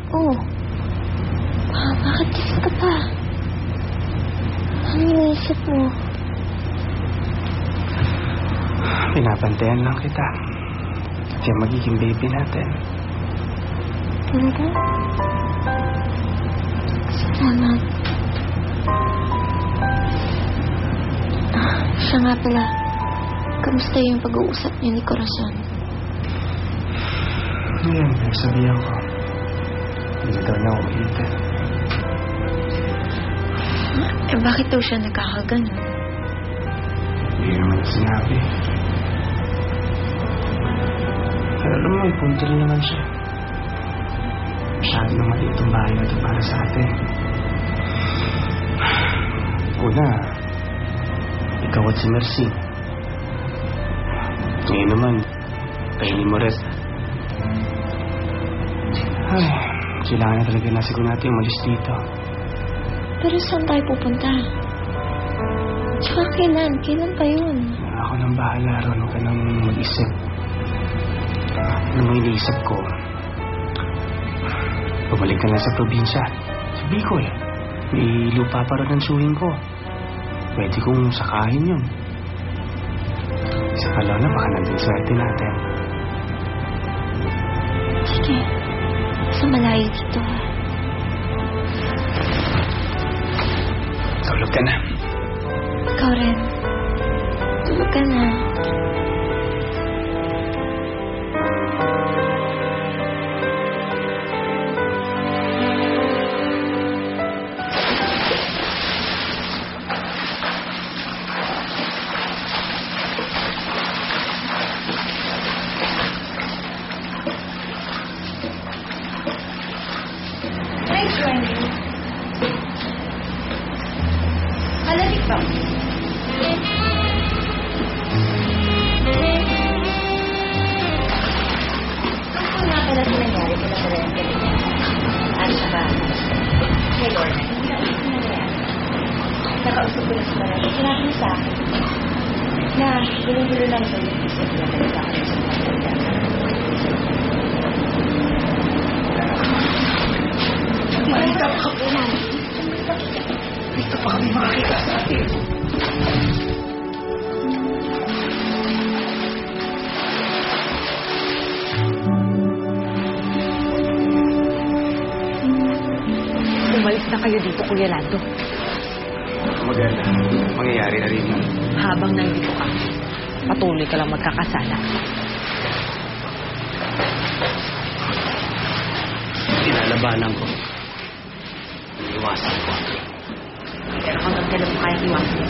Oh. Bakit gising ka pa? Ano iniisip mo? Pinapantayan lang kita. Siya magiging baby natin. Talaga? Salamat. Siya nga pala. Kamusta yung pag-uusap niyo ni Corazon? Ngayon, nagsabihan ko. Hindi daw niya uulitin. Bakit daw siya nagkakaganon? Hindi naman sinabi. Pero alam mo, may punto rin naman siya. Masyado na maliit ang bahay na ito para sa atin. Una, ikaw at si Mercy. Ngayon naman, kainin mo rin. Ay, kailangan na talaga nasigo natin umalis dito. Pero saan tayo pupunta? Tsaka kailan? Kailan pa yun? Ako nang bahala ron. Huwag ka nang mag-isip. Ano mo iniisip ko? Bumalik ka na sa probinsya. Sa Bicol. May lupa pa rin ang suwing ko. Pwede kong sakahin yun. Sa Palona, baka nandun swerte natin. Sige. Sa malayo dito, ha? Tulog ka na. Ikaw rin. Tulog ka na. Malamig ba? Ano nga pala sa nangyari kung nakaraan ka nila? At saka, kay Lorna, hindi ako ito nangyari. Nakausap ko na sa marami. Sinabi niya sa akin na gulo-gulo lang sa yung isip na talaga ako sa mga Malita pa po na. Dito pa kami makakita sa atin. Umalis na kayo dito, Kuya Lando. Maganda. Mangyayari na rin yun. Habang nandito ka, patuloy ka lang magkakasala. Pinalabanan ko. Iwasan ko. Pero hanggang kailan mo kayang iwasan?